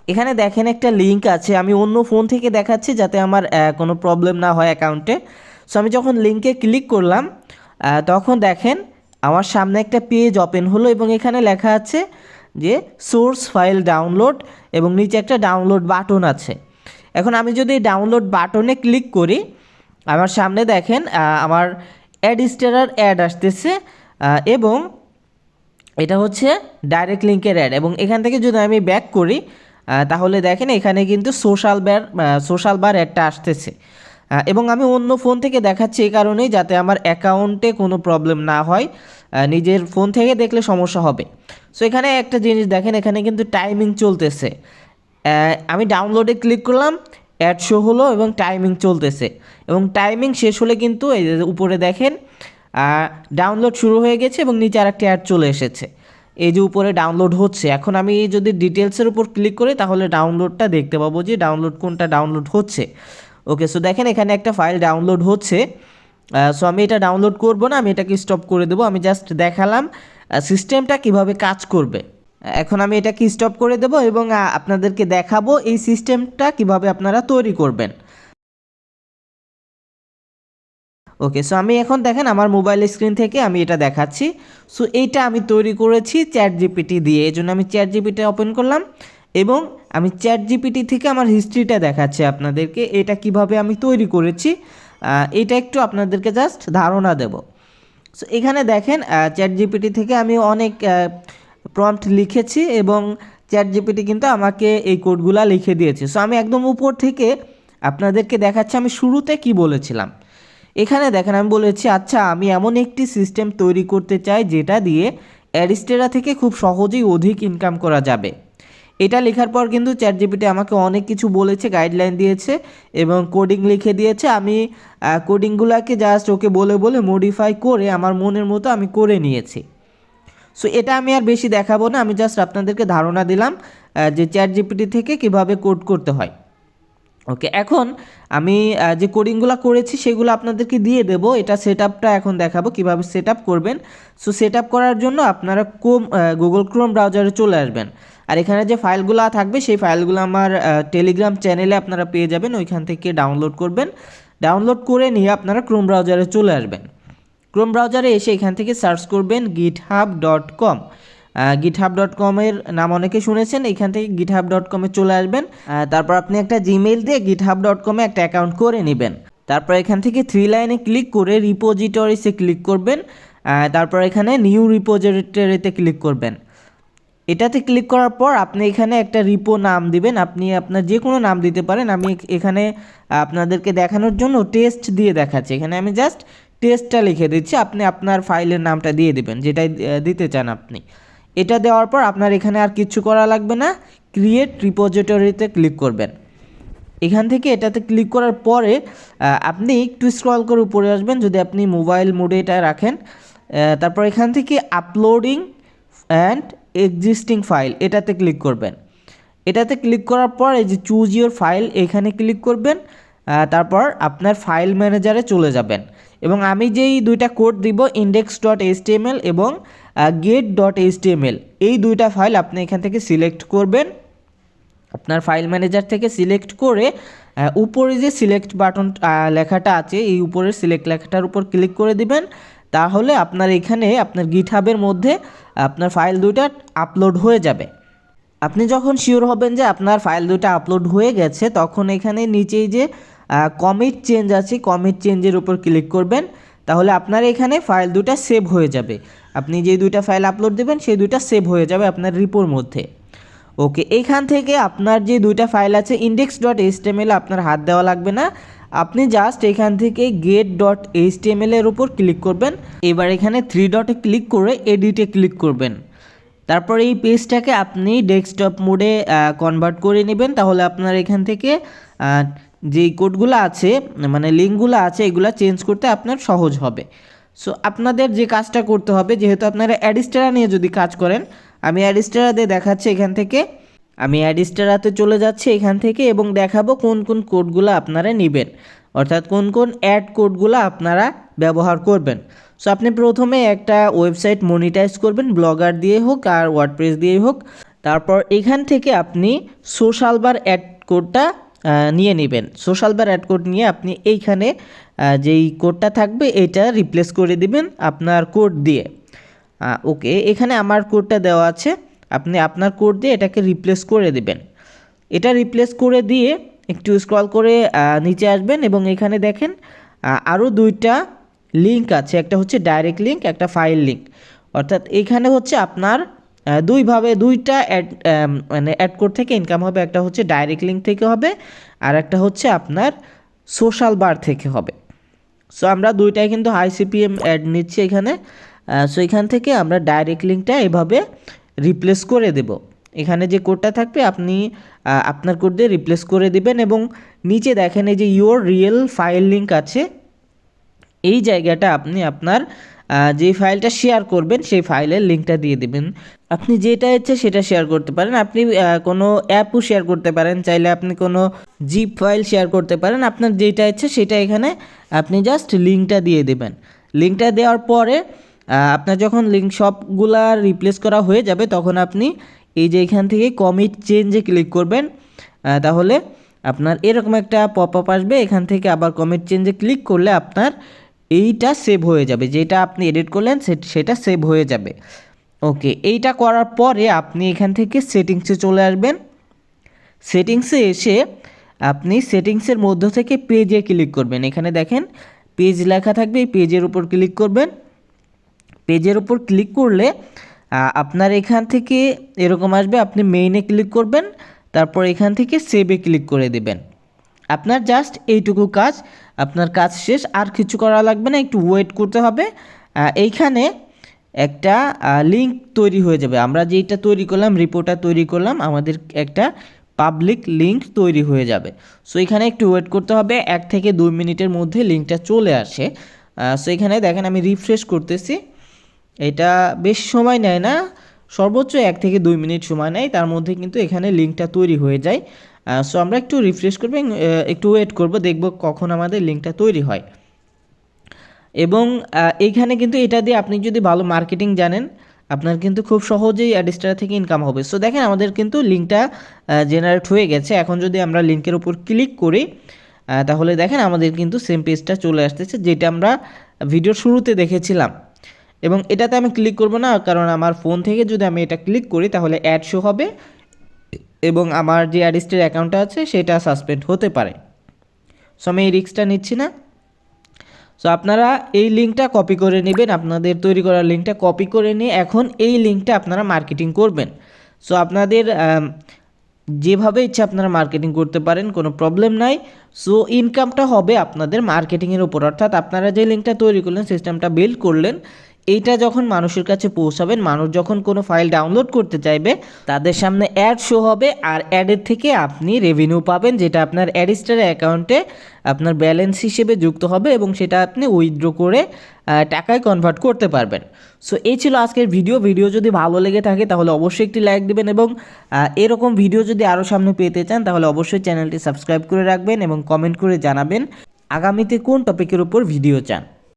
এখানে দেখেন একটা লিঙ্ক আছে, আমি অন্য ফোন থেকে দেখাচ্ছি যাতে আমার কোনো প্রবলেম না হয় অ্যাকাউন্টে। সো আমি যখন লিঙ্কে ক্লিক করলাম তখন দেখেন আমার সামনে একটা পেজ ওপেন হলো এবং এখানে লেখা আছে যে সোর্স ফাইল ডাউনলোড এবং নিচে একটা ডাউনলোড বাটন আছে। এখন আমি যদি ডাউনলোড বাটনে ক্লিক করি আমার সামনে দেখেন আমার অ্যাড স্টারার অ্যাড আসতেছে এবং এটা হচ্ছে ডাইরেক্ট লিঙ্কের অ্যাড। এবং এখান থেকে যদি আমি ব্যাক করি তাহলে দেখেন এখানে কিন্তু সোশ্যাল বার অ্যাডটা আসতেছে এবং আমি অন্য ফোন থেকে দেখাচ্ছি এই কারণেই যাতে আমার অ্যাকাউন্টে কোনো প্রবলেম না হয়, নিজের ফোন থেকে দেখলে সমস্যা হবে। সো এখানে একটা জিনিস দেখেন, এখানে কিন্তু টাইমিং চলতেছে। আমি ডাউনলোডে ক্লিক করলাম, অ্যাড শো হলো এবং টাইমিং চলতেছে এবং টাইমিং শেষ হলে কিন্তু এই যে উপরে দেখেন ডাউনলোড শুরু হয়ে গেছে এবং নিচে আরেকটা অ্যাড চলে এসেছে। এই যে উপরে ডাউনলোড হচ্ছে। এখন আমি যদি ডিটেলসের উপর ক্লিক করি তাহলে ডাউনলোডটা দেখতে পাবো যে কোনটা ডাউনলোড হচ্ছে। ওকে, সো দেখেন এখানে একটা ফাইল ডাউনলোড হচ্ছে। সো আমি এটা ডাউনলোড করব না, আমি এটাকে স্টপ করে দেবো। আমি জাস্ট দেখালাম সিস্টেমটা কিভাবে কাজ করবে। এখন আমি এটাকে স্টপ করে দেবো এবং আপনাদেরকে দেখাবো এই সিস্টেমটা কিভাবে আপনারা তৈরি করবেন। ওকে, সো আমি এখন দেখেন আমার মোবাইল স্ক্রিন থেকে আমি এটা দেখাচ্ছি। সো এইটা আমি তৈরি করেছি চ্যাট জিপিটি দিয়ে, এই জন্য আমি চ্যাট জিপিটি ওপেন করলাম এবং আমি চ্যাট জিপিটি থেকে আমার হিস্ট্রিটা দেখাচ্ছি আপনাদেরকে, এটা কিভাবে আমি তৈরি করেছি এটা একটু আপনাদেরকে জাস্ট ধারণা দেব। সো এখানে দেখেন চ্যাট জিপিটি থেকে আমি অনেক প্রম্পট লিখেছি এবং চ্যাট জিপিটি কিন্তু আমাকে এই কোডগুলা লিখে দিয়েছে। সো আমি একদম উপর থেকে আপনাদেরকে দেখাচ্ছি আমি শুরুতে কি বলেছিলাম। এখানে দেখেন আমি বলেছি আচ্ছা আমি এমন একটি সিস্টেম তৈরি করতে চাই যেটা দিয়ে অ্যারিস্টেরা থেকে খুব সহজেই অধিক ইনকাম করা যাবে। এটা লেখার পর কিন্তু চ্যাট জিপিটি আমাকে অনেক কিছু বলেছে, গাইডলাইন দিয়েছে এবং কোডিং লিখে দিয়েছে। আমি কোডিংগুলোকে জাস্ট ওকে বলে বলে মডিফাই করে আমার মনের মতো আমি করে নিয়েছি। সো এটা আমি আর বেশি দেখাবো না, আমি জাস্ট আপনাদেরকে ধারণা দিলাম যে চ্যাট জিপিটি থেকে কিভাবে কোড করতে হয়। ওকে, এখন আমি যে কোডিংগুলো করেছি সেগুলো আপনাদেরকে দিয়ে দেব। এটা সেটআপটা এখন দেখাবো কিভাবে সেটআপ করবেন। সো সেটআপ করার জন্য আপনারা গুগল ক্রোম ব্রাউজারে চলে আসবেন আর এখানে যে ফাইলগুলো থাকবে সেই ফাইলগুলো আমার টেলিগ্রাম চ্যানেলে আপনারা পেয়ে যাবেন, ওইখান থেকে ডাউনলোড করবেন। ডাউনলোড করে নিয়ে আপনারা ক্রোম ব্রাউজারে চলে আসবেন। ক্রোম ব্রাউজারে এসে এখান থেকে সার্চ করবেন github.com। github.com-এর নাম অনেকে শুনেছেন, এখান থেকে github.com-এ চলে আসবেন। তারপর আপনি একটা জিমেইল দিয়ে github.com-এ একটা অ্যাকাউন্ট করে নেবেন। তারপর এখান থেকে 3 লাইনে ক্লিক করে রিপোজিটরিসে ক্লিক করবেন। তারপর এখানে নিউ রিপোজিটরিতে ক্লিক করবেন। এটাতে ক্লিক করার পর আপনি এখানে একটা রিপো নাম দিবেন, আপনি আপনার যে কোনো নাম দিতে পারেন। আমি এখানে আপনাদেরকে দেখানোর জন্য টেস্ট দিয়ে দেখাচ্ছি, এখানে আমি জাস্ট টেস্টটা লিখে দিচ্ছি, আপনি আপনার ফাইলের নামটা দিয়ে দিবেন যেটাই দিতে চান আপনি। এটা দেওয়ার পর আপনার এখানে আর কিছু করা লাগবে না, ক্রিয়েট রিপোজিটরিতে ক্লিক করবেন। এখান থেকে এটাতে ক্লিক করার পরে আপনি একটু স্ক্রল করে উপরে আসবেন যদি আপনি মোবাইল মোডে এটা রাখেন। তারপর এখান থেকে আপলোডিং অ্যান্ড এক্সিস্টিং ফাইল এটাতে ক্লিক করবেন। এটাতে ক্লিক করার পর এই যে চুজ ইউর ফাইল এখানে ক্লিক করবেন। তারপর আপনার ফাইল ম্যানেজারে চলে যাবেন এবং আমি যেই দুইটা কোড দিব index.html এবং get.html এই দুইটা ফাইল আপনি এখান থেকে সিলেক্ট করবেন। আপনার ফাইল ম্যানেজার থেকে সিলেক্ট করে উপরে যে সিলেক্ট বাটন লেখাটা আছে এই উপরের সিলেক্ট লেখাটার উপর ক্লিক করে দিবেন। তাহলে আপনার এখানে আপনার গিটহাবের মধ্যে আপনার ফাইল দুইটা আপলোড হয়ে যাবে। আপনি যখন শিওর হবেন যে আপনার ফাইল দুটো আপলোড হয়ে গেছে তখন এখানে নিচেই যে কমিট চেঞ্জ আছে কমিট চেঞ্জের উপর ক্লিক করবেন। তাহলে আপনার এখানে ফাইল দুটো সেভ হয়ে যাবে। আপনি যে দুইটা ফাইল আপলোড দেবেন সেই দুইটা সেভ হয়ে যাবে আপনার রিপোর মধ্যে। ওকে, এইখান থেকে আপনার যে দুইটা ফাইল আছে index.html আপনার হাত দেওয়া লাগবে না, আপনি জাস্ট এখান থেকে get.html এর উপর ক্লিক করবেন। এবার এখানে 3 ডটে ক্লিক করে এডিটে ক্লিক করবেন। তারপর এই পেজটাকে আপনি ডেস্কটপ মোডে কনভার্ট করে নেবেন। তাহলে আপনার এখান থেকে যেই কোডগুলো আছে মানে লিঙ্কগুলো আছে এগুলো চেঞ্জ করতে আপনার সহজ হবে। সো আপনাদের যে কাজটা করতে হবে, যেহেতু আপনারা অ্যাডিস্টারা নিয়ে যদি কাজ করেন, আমি অ্যাডিস্টারা দিয়ে দেখাচ্ছি। এখান থেকে আমি অ্যাডিস্টারাতে চলে যাচ্ছি এখান থেকে এবং দেখাবো কোন কোন কোডগুলো আপনারা নেবেন, অর্থাৎ কোন কোন অ্যাড কোডগুলো আপনারা ব্যবহার করবেন। সো আপনি প্রথমে একটা ওয়েবসাইট মনিটাইজ করবেন, ব্লগার দিয়ে হোক আর ওয়ার্ডপ্রেস দিয়েই হোক। তারপর এখান থেকে আপনি সোশ্যাল বার অ্যাড কোডটা নিয়ে নেবেন। সোশ্যাল বার অ্যাড কোড নিয়ে আপনি এইখানে যেই কোডটা থাকবে এটা রিপ্লেস করে দিবেন আপনার কোড দিয়ে। ওকে, এখানে আমার কোডটা দেওয়া আছে, আপনি আপনার কোড দিয়ে এটাকে রিপ্লেস করে দিবেন। এটা রিপ্লেস করে দিয়ে একটু স্ক্রল করে নিচে আসবেন এবং এখানে দেখেন আরও দুইটা লিঙ্ক আছে, একটা হচ্ছে ডাইরেক্ট লিঙ্ক, একটা ফাইল লিঙ্ক। অর্থাৎ এখানে হচ্ছে আপনার দুইভাবে দুইটা মানে অ্যাড কোড থেকে ইনকাম হবে। একটা হচ্ছে ডাইরেক্ট লিঙ্ক থেকে হবে, আর একটা হচ্ছে আপনার সোশ্যাল বার থেকে হবে। সো আমরা দুইটাই কিন্তু হাই সিপিএম অ্যাড নিচ্ছি এখানে। সো এখান থেকে আমরা ডাইরেক্ট লিঙ্কটা এভাবে রিপ্লেস করে দেব। এখানে যে কোডটা থাকবে আপনি আপনার কোড দিয়ে রিপ্লেস করে দিবেন এবং নিচে দেখেন এই যে ইওর রিয়েল ফাইল লিঙ্ক আছে, এই জায়গাটা আপনি আপনার যে ফাইলটা শেয়ার করবেন সেই ফাইলের লিঙ্কটা দিয়ে দিবেন। আপনি যেটা ইচ্ছে সেটা শেয়ার করতে পারেন, আপনি কোনো অ্যাপও শেয়ার করতে পারেন, চাইলে আপনি কোনো জিপ ফাইল শেয়ার করতে পারেন, আপনার যেটা ইচ্ছে সেটা এখানে আপনি জাস্ট লিঙ্কটা দিয়ে দেবেন। লিঙ্কটা দেওয়ার পরে আপনার যখন লিঙ্ক সবগুলা রিপ্লেস করা হয়ে যাবে তখন আপনি এই যে এখান থেকে কমিট চেঞ্জে ক্লিক করবেন। তাহলে আপনার এরকম একটা পপ আপ আসবে, এখান থেকে আবার কমিট চেঞ্জে ক্লিক করলে আপনার এইটা সেভ হয়ে যাবে, যেটা আপনি এডিট করলেন সেটা সেভ হয়ে যাবে। ওকে, এইটা করার পরে আপনি এখান থেকে সেটিংসে চলে আসবেন। সেটিংসে এসে আপনি সেটিংসের মধ্য থেকে পেজে ক্লিক করবেন। এখানে দেখেন পেজ লেখা থাকবে, এই পেজের উপর ক্লিক করবেন। পেজের উপর ক্লিক করলে আপনার এখান থেকে এরকম আসবে, আপনি মেইনে ক্লিক করবেন, তারপর এখান থেকে সেভে ক্লিক করে দেবেন। আপনার জাস্ট এইটুকু কাজ, আপনার কাজ শেষ, আর কিছু করা লাগবে না, একটু ওয়েট করতে হবে। এইখানে একটা লিঙ্ক তৈরি হয়ে যাবে। আমরা যেটা তৈরি করলাম, রিপোর্টটা তৈরি করলাম, আমাদের একটা পাবলিক লিঙ্ক তৈরি হয়ে যাবে। সো এখানে একটু ওয়েট করতে হবে, 1 থেকে 2 মিনিটের মধ্যে লিঙ্কটা চলে আসে। সো এখানে দেখেন আমি রিফ্রেশ করতেছি, এটা বেশ সময় নেয় না, সর্বোচ্চ 1 থেকে 2 মিনিট সময় নেয়, তার মধ্যে কিন্তু এখানে লিঙ্কটা তৈরি হয়ে যায়। সো আমরা একটু রিফ্রেশ করব, একটু ওয়েট করব, দেখব কখন আমাদের লিঙ্কটা তৈরি হয়। এবং এইখানে কিন্তু এটা দিয়ে আপনি যদি ভালো মার্কেটিং জানেন, আপনার কিন্তু খুব সহজেই অ্যাডস্টার থেকে ইনকাম হবে। সো দেখেন আমাদের কিন্তু লিঙ্কটা জেনারেট হয়ে গেছে। এখন যদি আমরা লিঙ্কের উপর ক্লিক করি তাহলে দেখেন আমাদের কিন্তু সেম পেজটা চলে আসতেছে, যেটা আমরা ভিডিওর শুরুতে দেখেছিলাম। এবং এটাতে আমি ক্লিক করব না, কারণ আমার ফোন থেকে যদি আমি এটা ক্লিক করি তাহলে অ্যাড শো হবে এবং আমার যে অ্যাডস্টার অ্যাকাউন্টটা আছে সেটা সাসপেন্ড হতে পারে। সো আমি এই রিস্কটা নিচ্ছি না। সো আপনারা এই লিঙ্কটা কপি করে নেবেন, আপনাদের তৈরি করা লিঙ্কটা কপি করে নিয়ে এখন এই লিঙ্কটা আপনারা মার্কেটিং করবেন। সো আপনাদের যেভাবে ইচ্ছা আপনারা মার্কেটিং করতে পারেন, কোনো প্রবলেম নাই। সো ইনকামটা হবে আপনাদের মার্কেটিংয়ের উপর, অর্থাৎ আপনারা যে লিঙ্কটা তৈরি করলেন, সিস্টেমটা বিল্ড করলেন, এইটা যখন মানুষের কাছে পৌঁছাবেন, মানুষ যখন কোনো ফাইল ডাউনলোড করতে চাইবে তাদের সামনে অ্যাড শো হবে, আর অ্যাডের থেকে আপনি রেভিনিউ পাবেন, যেটা আপনার অ্যাডস্টার অ্যাকাউন্টে আপনার ব্যালেন্স হিসেবে যুক্ত হবে এবং সেটা আপনি উইথড্র করে টাকায় কনভার্ট করতে পারবেন। সো এই ছিল আজকের ভিডিও যদি ভালো লেগে থাকে তাহলে অবশ্যই একটি লাইক দেবেন এবং এরকম ভিডিও যদি আরও সামনে পেতে চান তাহলে অবশ্যই চ্যানেলটি সাবস্ক্রাইব করে রাখবেন এবং কমেন্ট করে জানাবেন আগামীতে কোন টপিকের উপর ভিডিও চান।